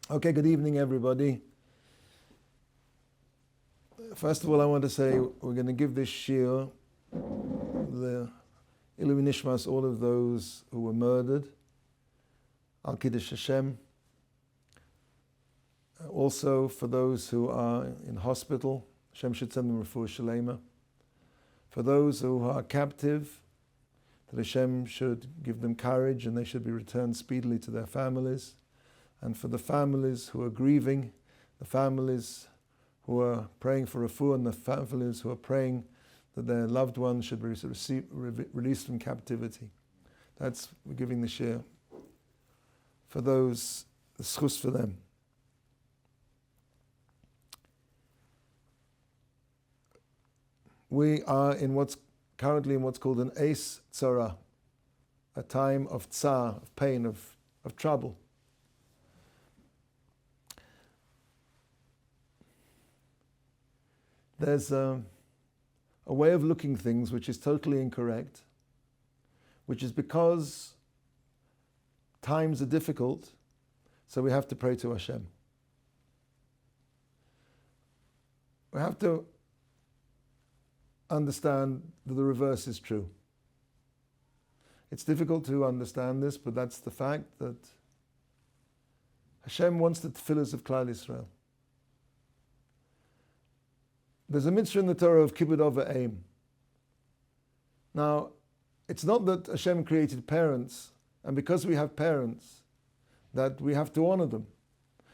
Okay, good evening, everybody. First of all, I want to say we're going to give this shir, the Ilu Nishmas, all of those who were murdered, Al Kiddush Hashem. Also, for those who are in hospital, Hashem should send them refuah shalema. For those who are captive, that Hashem should give them courage and they should be returned speedily to their families. And for the families who are grieving, the families who are praying for refuah, and the families who are praying that their loved ones should be released from captivity. That's, we're giving the shir. For those, the schus for them. We are currently in what's called an eis tzara, a time of tsar, of pain, of trouble. There's a way of looking things which is totally incorrect, which is because times are difficult, so we have to pray to Hashem. We have to understand that the reverse is true. It's difficult to understand this, but that's the fact that Hashem wants the tefillahs of Klal Yisrael. There's a mitzvah in the Torah of kibbud av v'eim. Now, it's not that Hashem created parents, and because we have parents, that we have to honor them.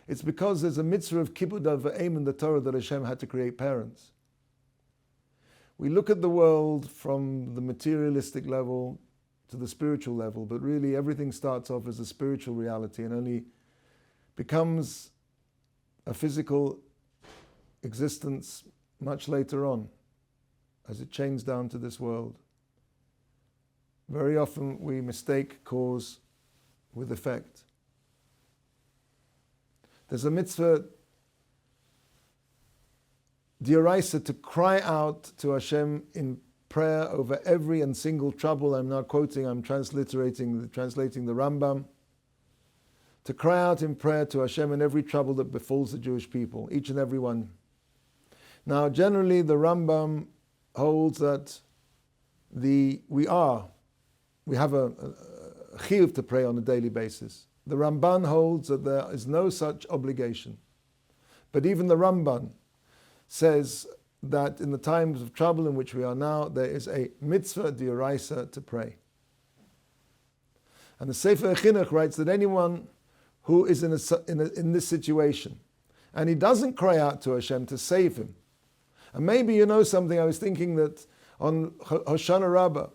It's because there's a mitzvah of kibbud av v'eim in the Torah that Hashem had to create parents. We look at the world from the materialistic level to the spiritual level, but really everything starts off as a spiritual reality and only becomes a physical existence much later on, as it chains down to this world. Very often we mistake cause with effect. There's a mitzvah d'oraisa to cry out to Hashem in prayer over every and single trouble. I'm now quoting, I'm translating the Rambam. To cry out in prayer to Hashem in every trouble that befalls the Jewish people, each and every one. Now, generally, the Rambam holds that we have a chiyuv to pray on a daily basis. The Ramban holds that there is no such obligation. But even the Ramban says that in the times of trouble in which we are now, there is a mitzvah d'oraisa to pray. And the Sefer Chinuch writes that anyone who is in this situation, and he doesn't cry out to Hashem to save him, and maybe you know something, I was thinking that on Hoshana Rabbah,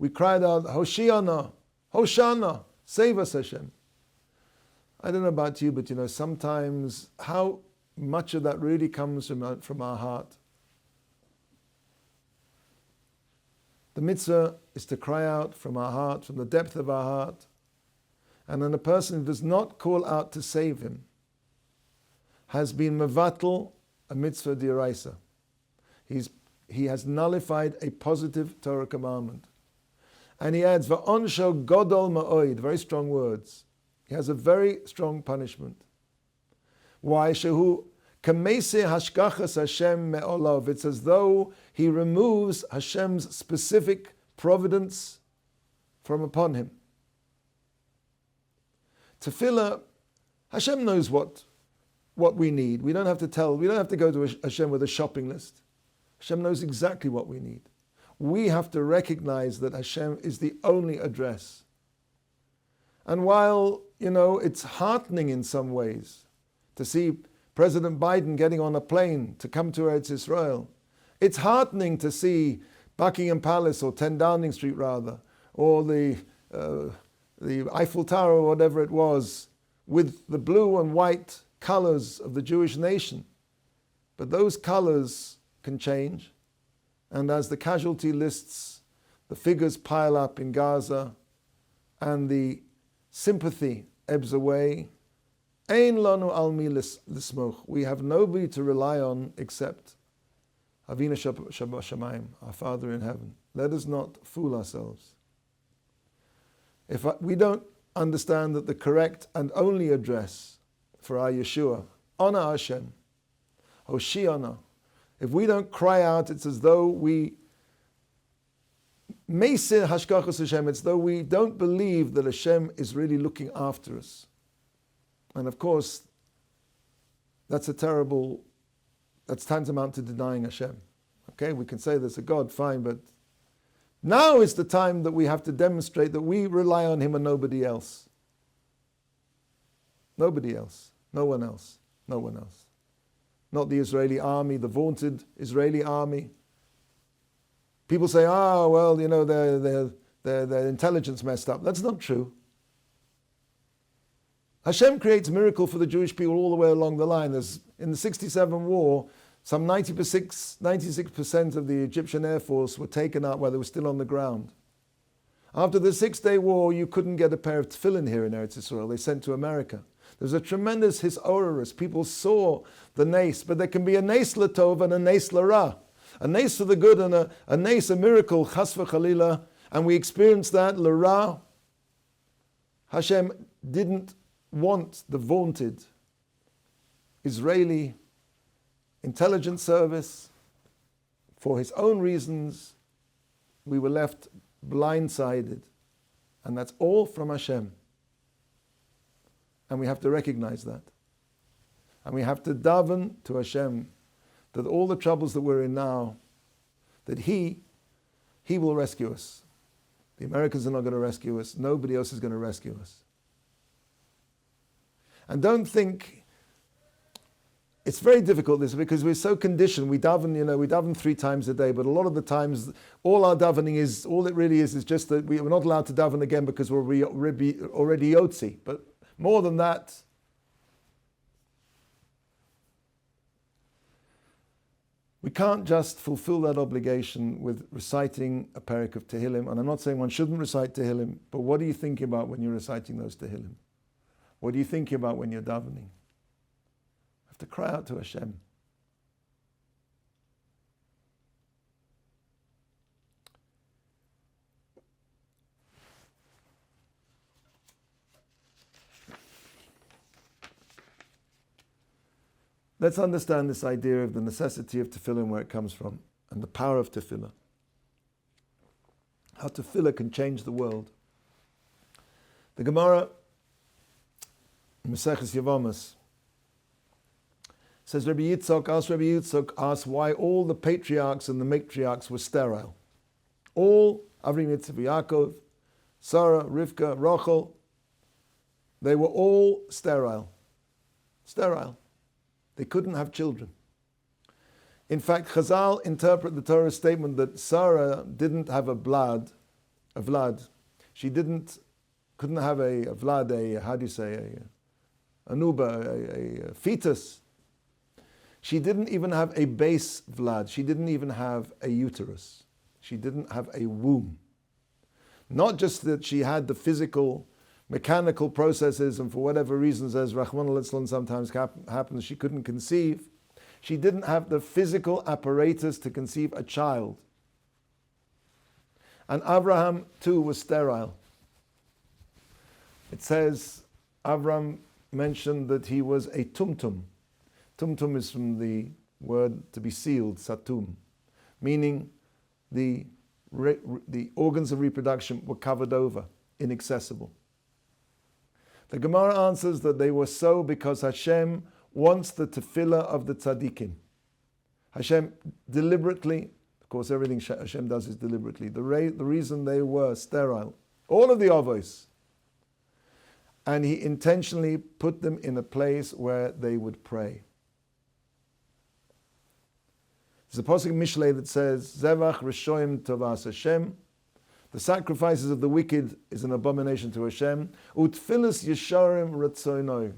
we cried out, Hoshiana, Hoshana, save us Hashem. I don't know about you, but sometimes how much of that really comes from our heart. The mitzvah is to cry out from our heart, from the depth of our heart. And then a person who does not call out to save him has been mevatel a mitzvah d'oraisa. He has nullified a positive Torah commandment. And he adds, va'onsho godol ma'oid, very strong words. He has a very strong punishment. Why? Shehu kamese hashkachas Hashem me'olav. It's as though he removes Hashem's specific providence from upon him. Tefillah, Hashem knows what we need. We don't have to go to Hashem with a shopping list. Hashem knows exactly what we need. We have to recognize that Hashem is the only address. And while, it's heartening in some ways to see President Biden getting on a plane to come to Eretz Israel, it's heartening to see Buckingham Palace, or 10 Downing Street rather, or the Eiffel Tower or whatever it was, with the blue and white colors of the Jewish nation. But those colors can change. And as the casualty lists, the figures pile up in Gaza, and the sympathy ebbs away, Ein lanu al mi lismoch. We have nobody to rely on except Avinu Shamayim, our Father in heaven. Let us not fool ourselves. If we don't understand that the correct and only address for our Yeshua. Honor Hashem. Hoshiana. If we don't cry out, it's as though we Meisir Hashkachos Hashem, it's though we don't believe that Hashem is really looking after us. And of course, that's tantamount to denying Hashem. Okay, we can say there's a God, fine, but now is the time that we have to demonstrate that we rely on Him and nobody else. Nobody else. No one else. No one else. Not the Israeli army, the vaunted Israeli army. People say, well, their intelligence messed up. That's not true. Hashem creates miracle for the Jewish people all the way along the line. In the 67 war, some 96% of the Egyptian Air Force were taken out while they were still on the ground. After the 6-day war, you couldn't get a pair of tefillin here in Eretz Yisrael. They sent to America. There's a tremendous hisorus. People saw the nace, but there can be a nace latov and a nace lara. A nace for the good and a nace, a miracle, chas v'chalila. And we experienced that, lara. Hashem didn't want the vaunted Israeli intelligence service. For his own reasons, we were left blindsided. And that's all from Hashem. And we have to recognize that. And we have to daven to Hashem that all the troubles that we're in now, that He will rescue us. The Americans are not going to rescue us. Nobody else is going to rescue us. And don't think, it's very difficult this, because we're so conditioned. We daven 3 times a day, but a lot of the times, all our davening is, all it really is just that we're not allowed to daven again because we're already yotzi. But more than that, we can't just fulfill that obligation with reciting a parak of Tehillim. And I'm not saying one shouldn't recite Tehillim, but what are you thinking about when you're reciting those Tehillim? What are you thinking about when you're davening? You have to cry out to Hashem. Let's understand this idea of the necessity of tefillah and where it comes from, and the power of tefillah. How tefillah can change the world. The Gemara, Maseches Yevamos, says Rabbi Yitzchok asked why all the patriarchs and the matriarchs were sterile. All, Avram, Yitzchak, Yaakov, Sarah, Rivka, Rachel, they were all sterile. Sterile. They couldn't have children. In fact, Chazal interpret the Torah statement that Sarah didn't have a vlad. She couldn't have a vlad, a nuba, a fetus. She didn't even have a base vlad. She didn't even have a uterus. She didn't have a womb. Not just that she had the physical, mechanical processes, and for whatever reasons, as Rahman al-Islam sometimes happens, she couldn't conceive. She didn't have the physical apparatus to conceive a child. And Abraham too was sterile. It says, Abraham mentioned that he was a tumtum. Tumtum is from the word to be sealed, satum, meaning the organs of reproduction were covered over, inaccessible. The Gemara answers that they were so because Hashem wants the tefillah of the tzaddikim. Hashem deliberately, of course everything Hashem does is deliberately, the reason they were sterile, all of the avos, and He intentionally put them in a place where they would pray. There's a pasuk in Mishlei that says, Zevach Rishoim Tovas Hashem, the sacrifices of the wicked is an abomination to Hashem. Utfilas Yesharim Ratzonoi.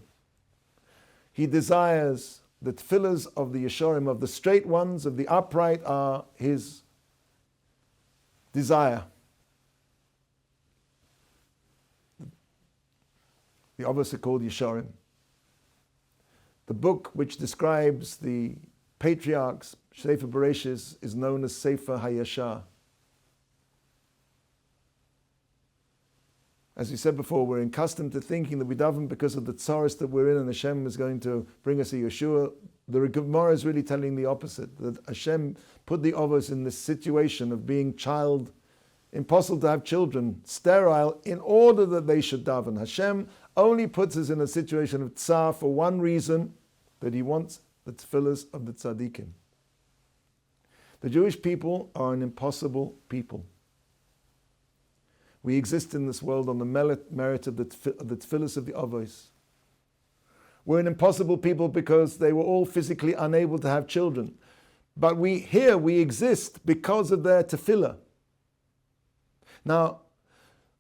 He desires the tefillahs of the Yesharim, of the straight ones, of the upright, are His desire. The others are called Yesharim. The book which describes the patriarchs, Sefer Bereshis, is known as Sefer HaYashar. as we said before, we're accustomed to thinking that we daven because of the tsaros that we're in and Hashem is going to bring us a Yeshua. The Gemara is really telling the opposite, that Hashem put the Avos in this situation of being impossible to have children, sterile, in order that they should daven. Hashem only puts us in a situation of tsar for one reason, that He wants the tefillahs of the tzaddikim. The Jewish people are an impossible people. We exist in this world on the merit of the tefillahs of the Avos. We're an impossible people because they were all physically unable to have children. But we exist because of their tefillah. Now,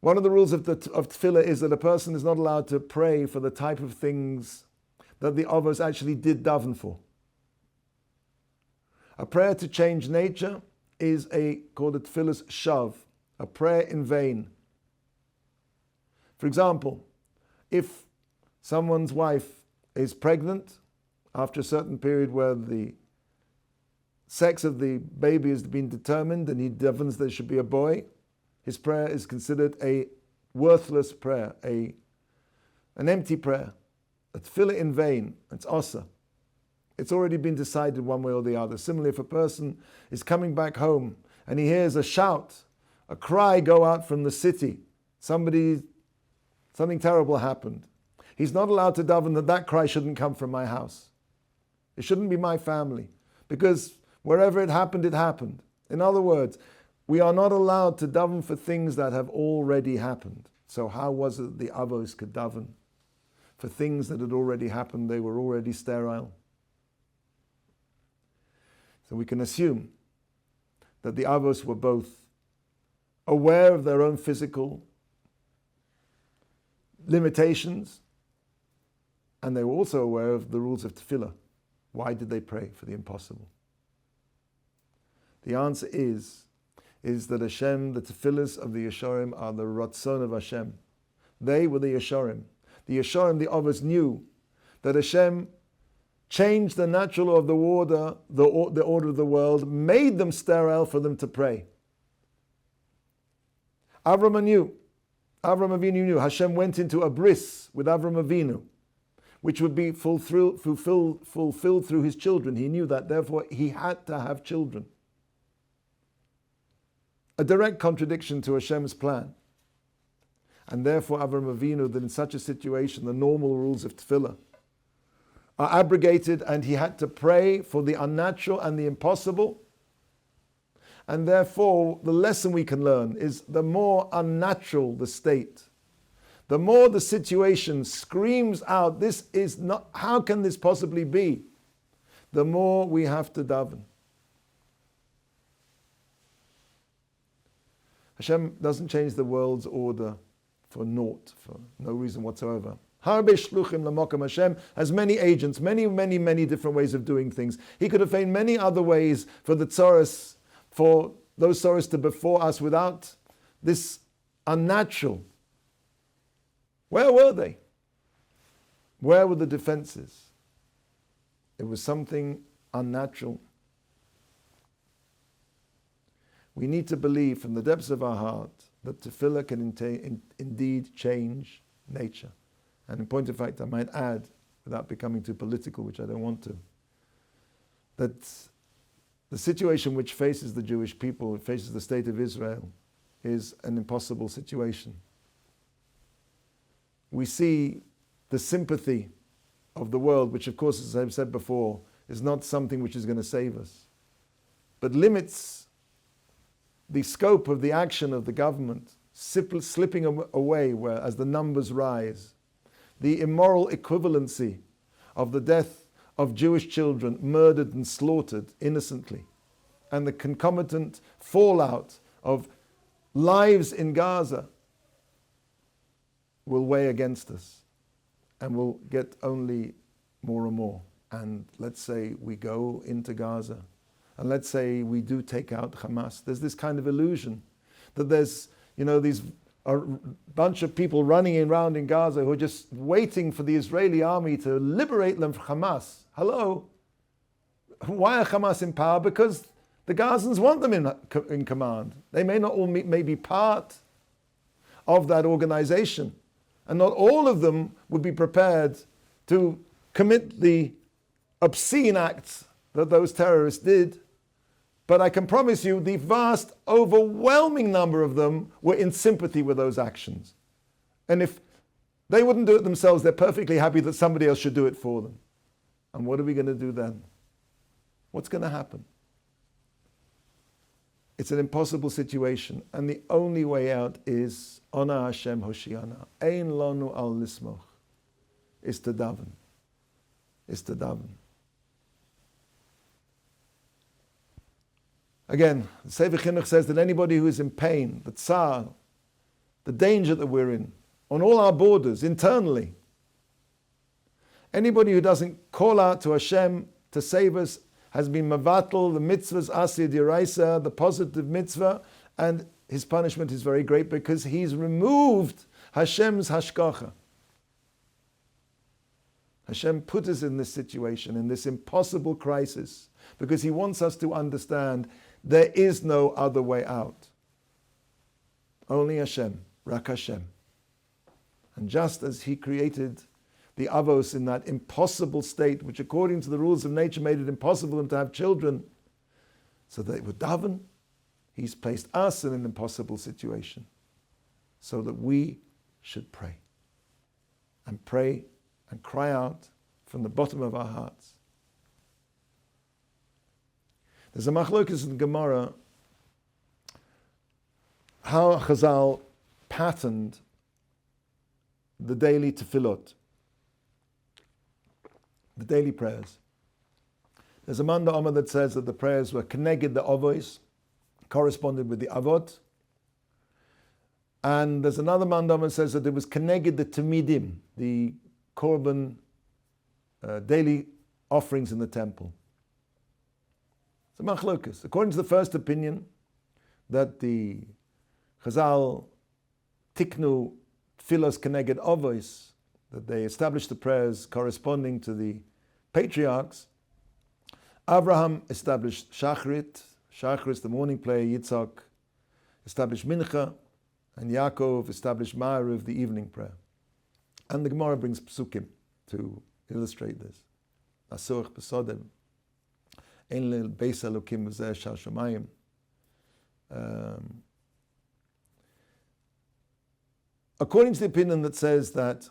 one of the rules of tefillah is that a person is not allowed to pray for the type of things that the Avos actually did daven for. A prayer to change nature is called a tefillah's shav, a prayer in vain. For example, if someone's wife is pregnant after a certain period where the sex of the baby has been determined and he davens there should be a boy, his prayer is considered a worthless prayer, an empty prayer, a tefillah in vain. It's asa. It's already been decided one way or the other. Similarly, if a person is coming back home and he hears a shout, a cry go out from the city, something terrible happened, he's not allowed to daven that cry shouldn't come from my house. It shouldn't be my family, because wherever it happened, it happened. In other words, we are not allowed to daven for things that have already happened. So how was it that the Avos could daven for things that had already happened? They were already sterile. So we can assume that the Avos were both aware of their own physical limitations, and they were also aware of the rules of tefillah. Why did they pray for the impossible? The answer is that Hashem, the tefillahs of the Yesharim, are the ratzon of Hashem. They were the Yesharim. The Yesharim, the Avos, knew that Hashem changed the natural law of the order of the world, made them sterile for them to pray. Avram Avinu knew. Hashem went into a bris with Avram Avinu, which would be fulfilled through his children. He knew that, therefore he had to have children. A direct contradiction to Hashem's plan. And therefore Avram Avinu, that in such a situation the normal rules of tefillah are abrogated, and he had to pray for the unnatural and the impossible. And therefore, the lesson we can learn is the more unnatural the state, the more the situation screams out, this is not, how can this possibly be? The more we have to daven. Hashem doesn't change the world's order for naught, for no reason whatsoever. Harbe shluchim lamokam. Hashem has many agents, many different ways of doing things. He could have found many other ways for the tsaros, for those tsaros to befall us without this unnatural. Where were they? Where were the defenses? It was something unnatural. We need to believe from the depths of our heart that tefillah can indeed change nature. And in point of fact, I might add, without becoming too political, which I don't want to, that the situation which faces the Jewish people, which faces the state of Israel, is an impossible situation. We see the sympathy of the world, which of course, as I've said before, is not something which is going to save us, but limits the scope of the action of the government, slipping away as the numbers rise. The immoral equivalency of the death of Jewish children murdered and slaughtered innocently, and the concomitant fallout of lives in Gaza will weigh against us and will get only more and more. And let's say we go into Gaza, and let's say we do take out Hamas. There's this kind of illusion that there's, these a bunch of people running around in Gaza who are just waiting for the Israeli army to liberate them from Hamas. Hello? Why are Hamas in power? Because the Gazans want them in command. They may not all may be part of that organization. And not all of them would be prepared to commit the obscene acts that those terrorists did. But I can promise you the vast, overwhelming number of them were in sympathy with those actions. And if they wouldn't do it themselves, they're perfectly happy that somebody else should do it for them. And what are we going to do then? What's going to happen? It's an impossible situation, and the only way out is Ona Hashem Hoshiana. Ein lanu al lismoch. Is to daven. Is to daven. Again, the Sefer Chinuch says that anybody who is in pain, the tsar, the danger that we're in, on all our borders, internally, anybody who doesn't call out to Hashem to save us has been mavatal, the mitzvahs, asiyah diraisa, the positive mitzvah, and his punishment is very great because he's removed Hashem's hashgacha. Hashem put us in this situation, in this impossible crisis, because he wants us to understand there is no other way out. Only Hashem, Rak Hashem. And just as he created the avos in that impossible state, which according to the rules of nature made it impossible for them to have children, so they would daven, he's placed us in an impossible situation, so that we should pray. And pray and cry out from the bottom of our hearts. There's a machlokes in Gemara how Chazal patterned the daily tefillot, the daily prayers. There's a Manda Omer that says that the prayers were keneged the avos, corresponded with the avot. And there's another Manda Omer that says that it was keneged the temidim, the korban, daily offerings in the temple. It's a machlokus. According to the first opinion, that the Chazal tiknu tfilos keneged avos, that they established the prayers corresponding to the patriarchs. Abraham established Shachrit, the morning prayer. Yitzhak established Mincha, and Yaakov established Ma'ariv, the evening prayer. And the Gemara brings psukim to illustrate this. Asuch b'sodem, ein lil beis Elokim v'zeh shal shamayim. According to the opinion that says that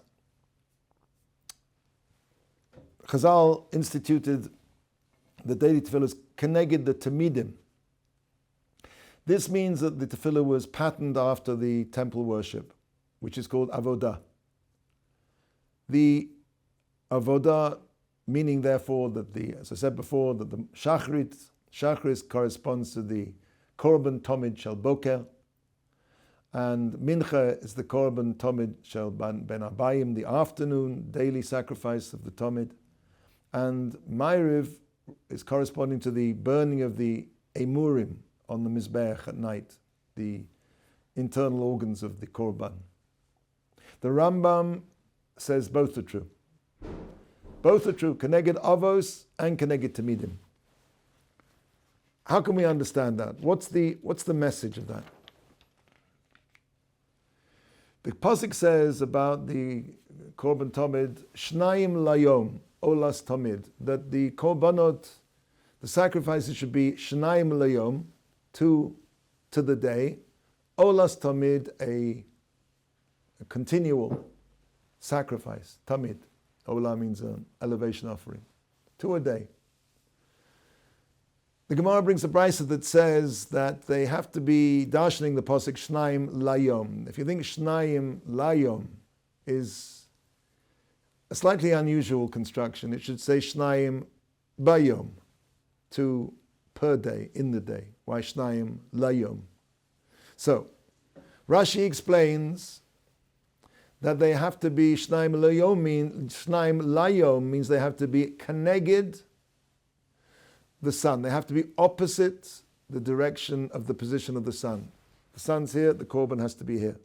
Chazal instituted the daily tefillah keneged the temidim. This means that the tefillah was patterned after the temple worship, which is called avodah. The avodah, meaning therefore that as I said before, that the shachrit corresponds to the korban tomid shel boker, and mincha is the korban tomid shel ben abayim, the afternoon daily sacrifice of the tomid, and ma'ariv is corresponding to the burning of the emurim on the mizbeach at night, the internal organs of the korban. The Rambam says both are true. Both are true, keneged avos and keneged temidim. How can we understand that? What's the message of that? The pasuk says about the korban tomid, shnayim layom, olas tomid, that the korbanot, the sacrifices should be shnayim layom, two to the day, olas tomid, a continual sacrifice, tamid. Olah means an elevation offering, 2 a day. The Gemara brings a brisa that says that they have to be darshaning the pasuk Shnaim Layom. If you think Shnaim Layom is a slightly unusual construction, it should say Shnaim Bayom, 2 per day, in the day. Why Shnaim Layom? So, Rashi explains that they have to be Shnaim Layom means they have to be keneged the sun. They have to be opposite the direction of the position of the sun. The sun's here, the korban has to be here.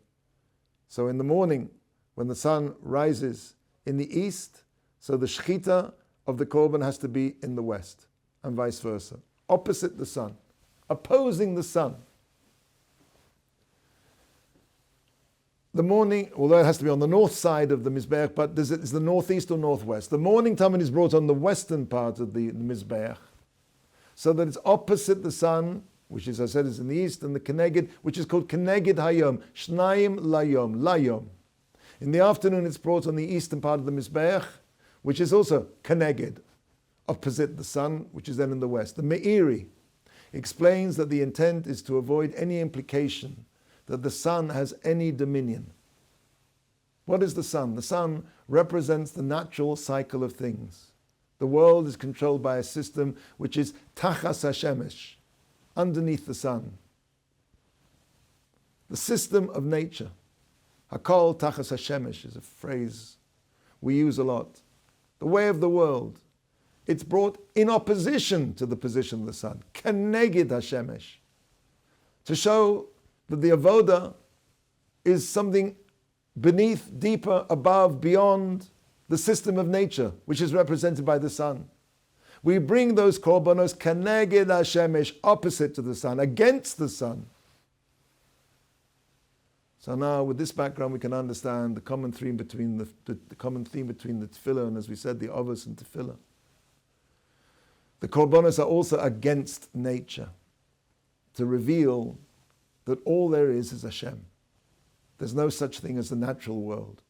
So in the morning, when the sun rises in the east, so the shechita of the korban has to be in the west, and vice versa. Opposite the sun, opposing the sun. the morning, although it has to be on the north side of the Mizbeach, but is the northeast or northwest? The morning tamid is brought on the western part of the Mizbeach, so that it's opposite the sun, which, as I said, is in the east, and the Keneged, which is called Keneged Hayom, Shnayim Layom. In the afternoon, it's brought on the eastern part of the Mizbeach, which is also Keneged, opposite the sun, which is then in the west. The Meiri explains that the intent is to avoid any implication that the sun has any dominion. What is the sun? The sun represents the natural cycle of things. The world is controlled by a system which is Tachas HaShemesh, underneath the sun. The system of nature. Hakol Tachas HaShemesh is a phrase we use a lot. The way of the world. It's brought in opposition to the position of the sun. Keneged HaShemesh. To show that the avoda is something beneath, deeper, above, beyond the system of nature, which is represented by the sun. We bring those korbanos keneged hashemesh, opposite to the sun, against the sun. So now, with this background, we can understand the common theme between the common theme between the tefillah and, as we said, the avos and tefillah. The korbanos are also against nature, to reveal that all there is Hashem. There's no such thing as the natural world.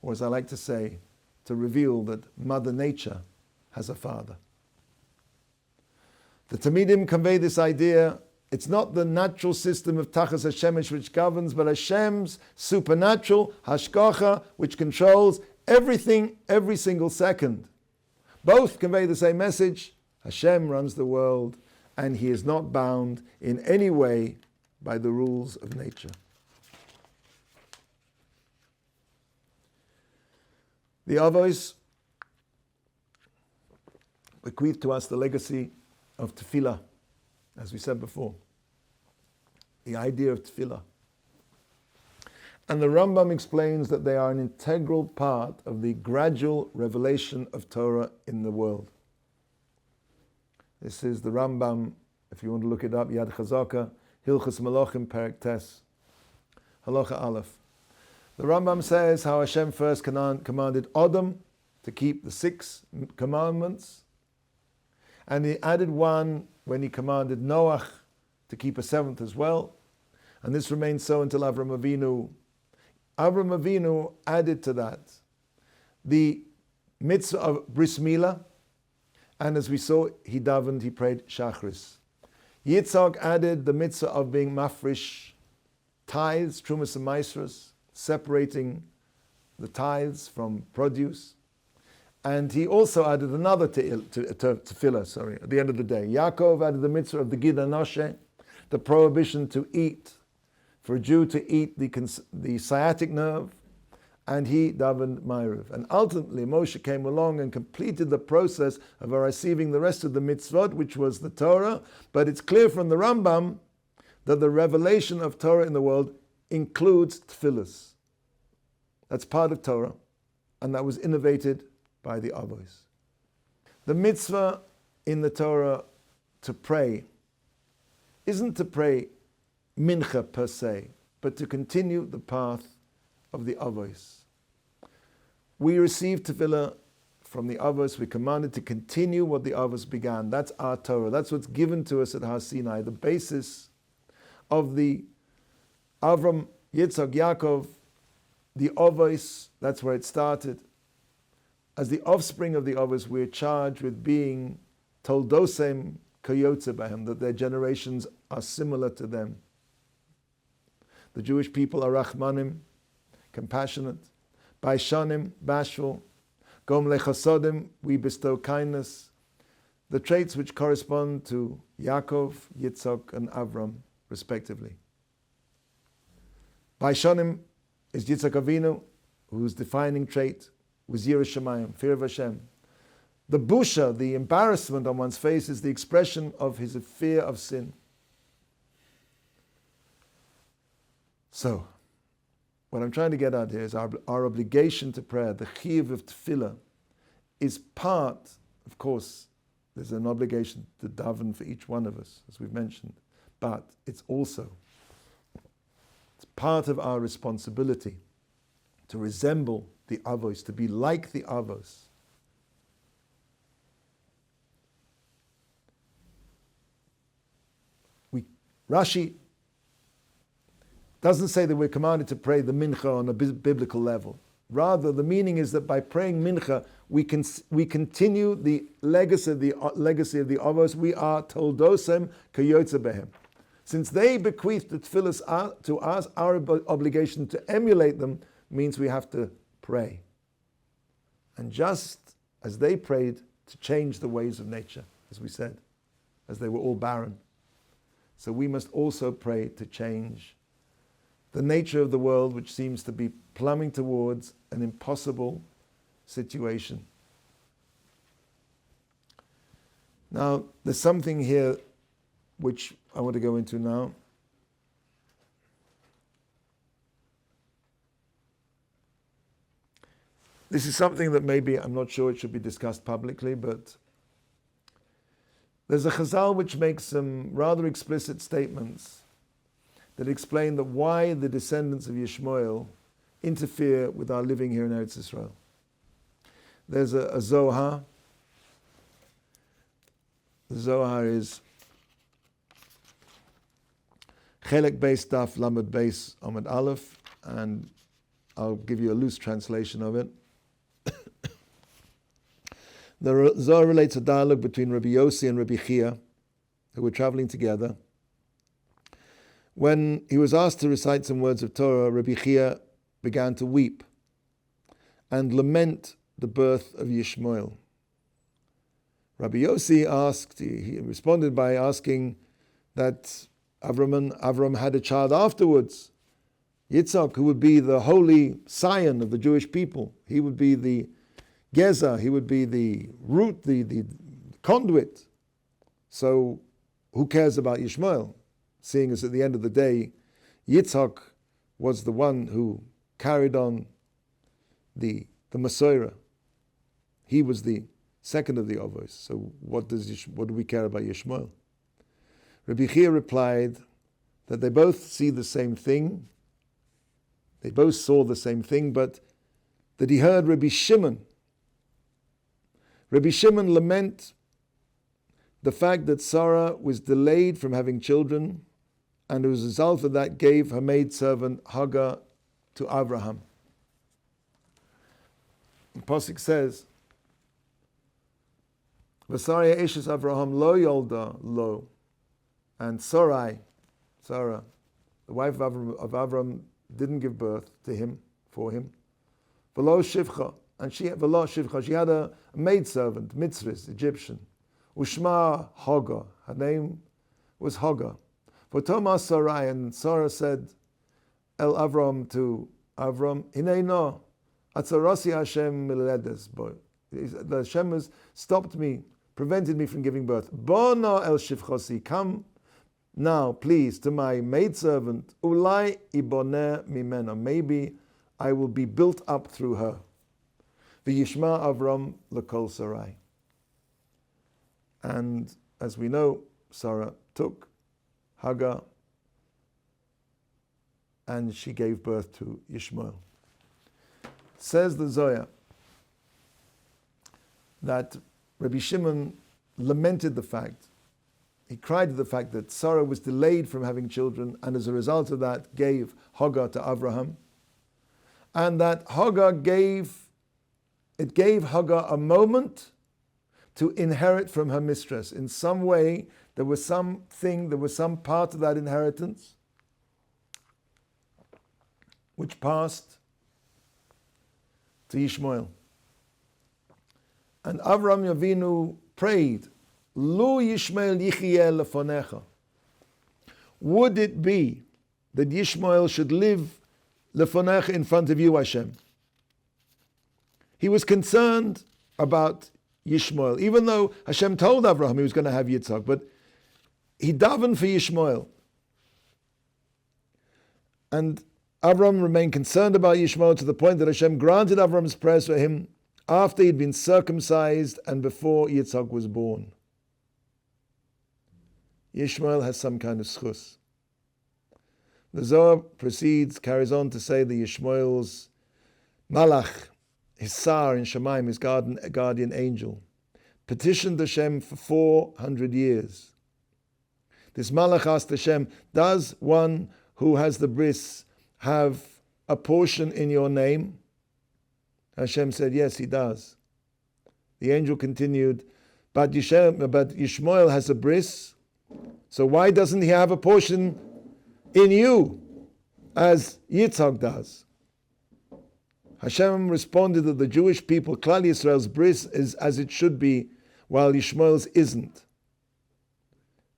Or as I like to say, to reveal that Mother Nature has a father. The Talmidim convey this idea. It's not the natural system of Tachas HaShemesh which governs, but Hashem's supernatural Hashgacha, which controls everything every single second. Both convey the same message. Hashem runs the world, and He is not bound in any way by the rules of nature. The Avos bequeath to us the legacy of tefillah, as we said before. The idea of tefillah. And the Rambam explains that they are an integral part of the gradual revelation of Torah in the world. This is the Rambam, if you want to look it up, Yad Chazaka, Hilchos Malachim Perek Tes, Halacha Aleph. The Rambam says how Hashem first commanded Adam to keep the 6 commandments, and He added one when He commanded Noach to keep a 7th as well, and this remained so until Avram Avinu. Avram Avinu added to that the mitzvah of Bris Milah, and as we saw, he davened, he prayed Shachris. Yitzhak added the mitzvah of being mafrish tithes, trumas and maasros, separating the tithes from produce. And he also added another tefillah, at the end of the day. Yaakov added the mitzvah of the Gid HaNoshe, the prohibition to eat, for a Jew to eat the sciatic nerve, and he davened Ma'ariv. And ultimately Moshe came along and completed the process of receiving the rest of the mitzvot, which was the Torah. But it's clear from the Rambam that the revelation of Torah in the world includes tefillahs. That's part of Torah, and that was innovated by the Avos. The mitzvah in the Torah to pray isn't to pray mincha per se, but to continue the path of the Avos. We received tefillah from the Avos. We're commanded to continue what the Avos began. That's our Torah. That's what's given to us at Har Sinai. The basis of the Avram, Yitzhak, Yaakov, the Avos, that's where it started. As the offspring of the Avos, we're charged with being toldosem kayotze bahem, that their generations are similar to them. The Jewish people are rachmanim, compassionate. Baishanim, bashful. Gom lechasodim, we bestow kindness. The traits which correspond to Yaakov, Yitzhak, and Avram, respectively. Baishanim is Yitzhak Avinu, whose defining trait was Yiras Shamayim, fear of Hashem. The busha, the embarrassment on one's face, is the expression of his fear of sin. So, what I'm trying to get at here is our obligation to prayer, the chiyuv of tefillah, is part, of course, there's an obligation to daven for each one of us, as we've mentioned, but it's also It's part of our responsibility to resemble the Avos, to be like the Avos. Rashi doesn't say that we're commanded to pray the mincha on a biblical level. Rather, the meaning is that by praying mincha, we continue the legacy of the Avos. We are toldosem kayotze behem. Since they bequeathed the tefillas to us, our obligation to emulate them means we have to pray. And just as they prayed to change the ways of nature, as we said, as they were all barren, so we must also pray to change the nature of the world, which seems to be plumbing towards an impossible situation. Now, there's something here which I want to go into now. This is something that maybe, I'm not sure it should be discussed publicly, but there's a Chazal which makes some rather explicit statements that explain that why the descendants of Yishmael interfere with our living here in Eretz Yisrael. There's a Zohar. The Zohar is Chelek Beis Daf Lamed Beis Amud Aleph, and I'll give you a loose translation of it. The Zohar relates a dialogue between Rabbi Yossi and Rabbi Chia, who were traveling together. When he was asked to recite some words of Torah, Rabbi Chia began to weep and lament the birth of Yishmael. Rabbi Yossi asked, he responded by asking that Avram had a child afterwards, Yitzhak, who would be the holy scion of the Jewish people. He would be the Geza, he would be the root, the conduit. So who cares about Yishmael? Seeing as at the end of the day, Yitzhak was the one who carried on the Masorah. He was the second of the Avos. So what do we care about Yishmael? Rabbi Chia replied that they both see the same thing. They both saw the same thing, but that he heard Rabbi Shimon lament the fact that Sarah was delayed from having children, and as a result of that gave her maidservant Hagar to Abraham. The Pasuk says, V'Sarai Eshes Avraham lo yolda lo, and Sarah, the wife of Avram, didn't give birth to him, for him. V'lo Shivcha, and she had a maidservant, Mitzris, Egyptian. Ushma Hagar, her name was Hagar. For Thomas Sarai, and Sarah said, El Avram to Avram, Hinei no, Atzarasi Hashem miledes boy. The Hashem has stopped me, prevented me from giving birth. Bona el shivchosi, come now, please, to my maidservant. Ulai iboneh mimena, maybe I will be built up through her. V'yishma Avram lekol Sarai. And as we know, Sarah took Hagar and she gave birth to Yishmael. Says the Zohar that Rabbi Shimon lamented the fact, he cried at the fact that Sarah was delayed from having children, and as a result of that gave Hagar to Abraham, and that it gave Hagar a moment to inherit from her mistress. In some way, there was some part of that inheritance which passed to Yishmael. And Avram Yavinu prayed, Lu Yishmael Yichiyeh lefonecha. Would it be that Yishmael should live lefonecha, in front of you, Hashem? He was concerned about Yishmael, even though Hashem told Avraham he was going to have Yitzhak, but he davened for Yishmael. And Avram remained concerned about Yishmael to the point that Hashem granted Avram's prayers for him after he'd been circumcised and before Yitzhak was born. Yishmael has some kind of schus. The Zohar carries on to say that Yishmael's Malach, his Sar in Shemaim, his guardian angel, petitioned Hashem for 400 years. This Malach asked Hashem, does one who has the bris have a portion in your name? Hashem said, yes, he does. The angel continued, but Yishmael has a bris, so why doesn't he have a portion in you, as Yitzhak does? Hashem responded that the Jewish people, Klal Yisrael's bris is as it should be, while Yishmael's isn't.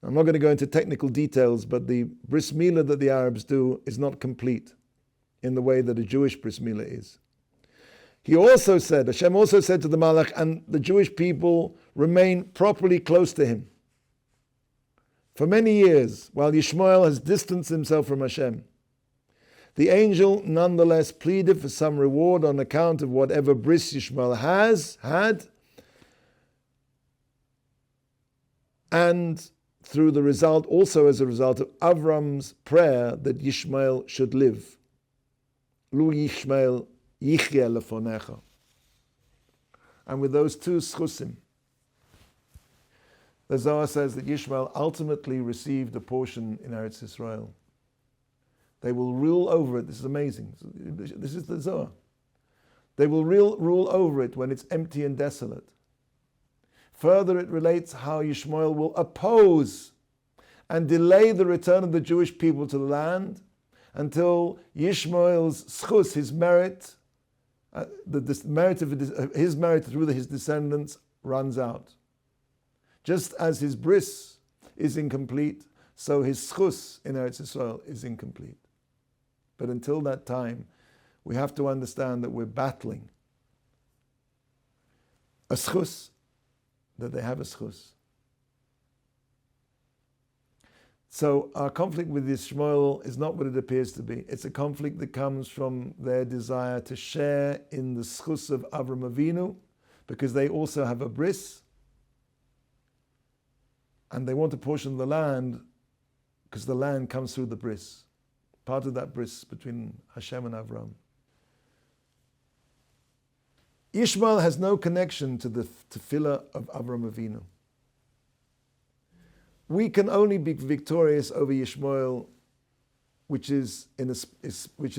I'm not going to go into technical details, but the bris milah that the Arabs do is not complete in the way that a Jewish bris milah is. Hashem also said to the Malach, and the Jewish people remain properly close to him for many years, while Yishmael has distanced himself from Hashem. The angel nonetheless pleaded for some reward on account of whatever bris Yishmael had, and through the result, also as a result of Avram's prayer that Yishmael should live. Lu Yishmael yichye lefonecha. And with those two schusim, the Zohar says that Yishmael ultimately received a portion in Eretz Yisrael. They will rule over it. This is amazing. This is the Zohar. They will rule over it when it's empty and desolate. Further, it relates how Yishmael will oppose and delay the return of the Jewish people to the land until Yishmael's schus, his merit, the merit of his merit through his descendants runs out. Just as his bris is incomplete, so his schus in Eretz Yisrael is incomplete. But until that time, we have to understand that we're battling a schus, that they have a schus. So our conflict with Yishmael is not what it appears to be. It's a conflict that comes from their desire to share in the schus of Avram Avinu, because they also have a bris, and they want a portion of the land because the land comes through the bris. Part of that bris between Hashem and Avram. Yishmael has no connection to the tefillah of Avram Avinu. We can only be victorious over Yishmael, which is in a space which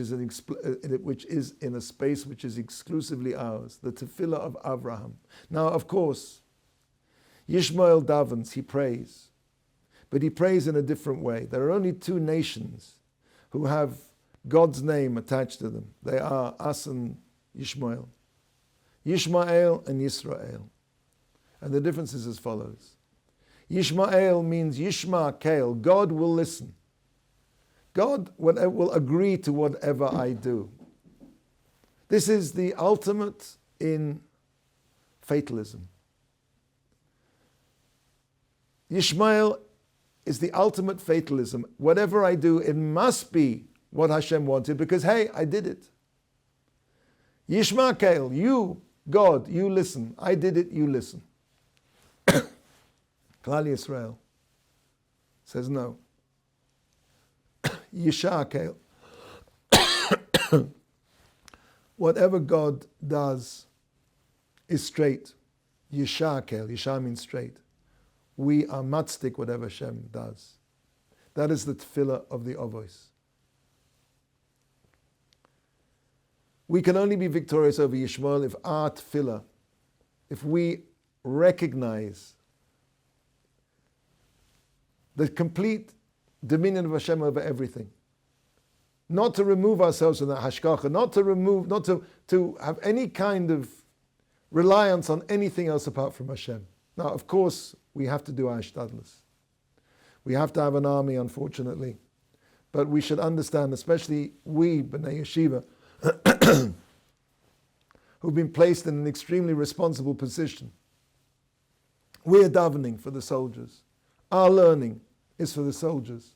is exclusively ours, the tefillah of Avraham. Now, of course, Yishmael davens, he prays, but he prays in a different way. There are only two nations who have God's name attached to them. They are us and Yishmael. Yishmael and Yisrael. And the difference is as follows. Yishmael means Yishma Kael, God will listen. God will agree to whatever I do. This is the ultimate in fatalism. Yishmael is the ultimate fatalism. Whatever I do, it must be what Hashem wanted, because hey, I did it. Yishma Kael, you, God, you listen. I did it, you listen. Klal Yisrael says no. Yisha Kael. Whatever God does is straight. Yisha Kael. Yisha means straight. We are matzdik whatever Hashem does. That is the tefillah of the Ovois. We can only be victorious over Yishmael if our tefillah, if we recognize the complete dominion of Hashem over everything. Not to remove ourselves from that hashkacha, not to have any kind of reliance on anything else apart from Hashem. Now, of course, we have to do our shtadlus. We have to have an army, unfortunately. But we should understand, especially we, B'nai Yeshiva, who've been placed in an extremely responsible position. We're davening for the soldiers. Our learning is for the soldiers.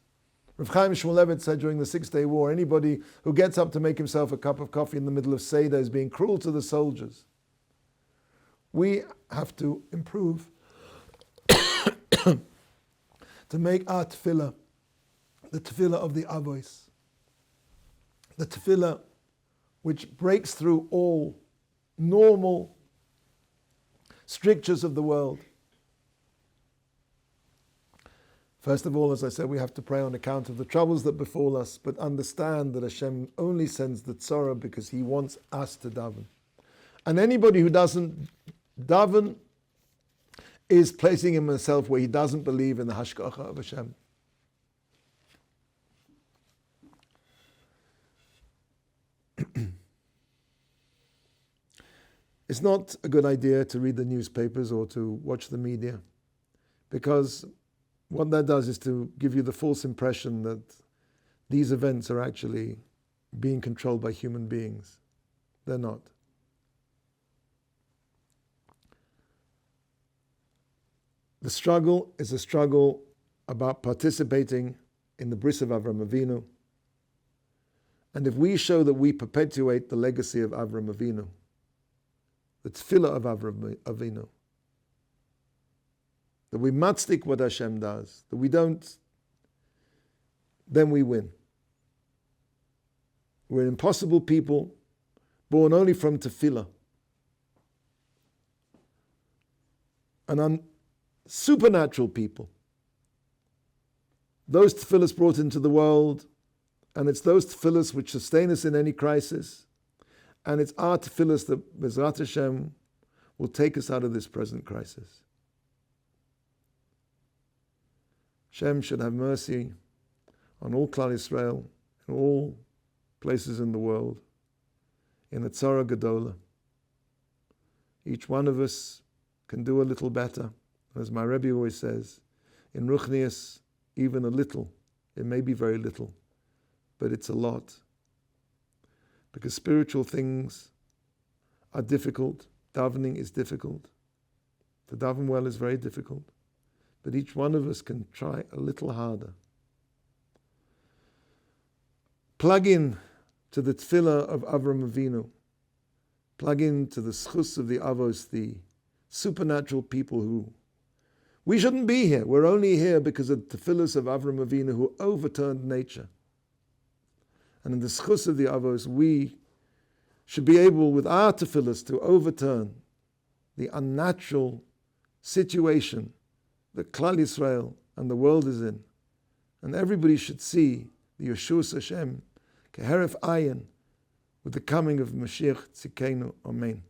Rav Chaim Shmulevitz said during the 6-Day War, anybody who gets up to make himself a cup of coffee in the middle of Seder is being cruel to the soldiers. We have to improve to make our tefillah, the tefillah of the Avos, the tefillah which breaks through all normal strictures of the world. First of all, as I said, we have to pray on account of the troubles that befall us, but understand that Hashem only sends the tzorah because He wants us to daven. And anybody who doesn't daven is placing himself where he doesn't believe in the hashgacha of Hashem. It's not a good idea to read the newspapers or to watch the media, because what that does is to give you the false impression that these events are actually being controlled by human beings. They're not. The struggle is a struggle about participating in the bris of Avram Avinu. And if we show that we perpetuate the legacy of Avram Avinu, the tefillah of Avram Avinu, that we matzdik what Hashem does, that we don't, then we win. We're an impossible people, born only from tefillah. An supernatural people. Those tefillahs brought into the world, and it's those tefillahs which sustain us in any crisis, and it's our tefillahs that Bezrat Hashem will take us out of this present crisis. Hashem should have mercy on all Klal Yisrael, in all places in the world, in a tzara gedola. Each one of us can do a little better. As my Rabbi always says, in Ruchnius, even a little, it may be very little, but it's a lot. Because spiritual things are difficult. Davening is difficult. To daven well is very difficult. But each one of us can try a little harder. Plug in to the tefillah of Avram Avinu. Plug in to the schus of the avos, the supernatural people who... We shouldn't be here. We're only here because of the tefillahs of Avram Avinu who overturned nature. And in the schus of the avos, we should be able, with our tefillahs, to overturn the unnatural situation that Klal Yisrael and the world is in. And everybody should see the Yeshua Hashem, Keheref Ayin, with the coming of Mashiach Tzidkenu. Amen.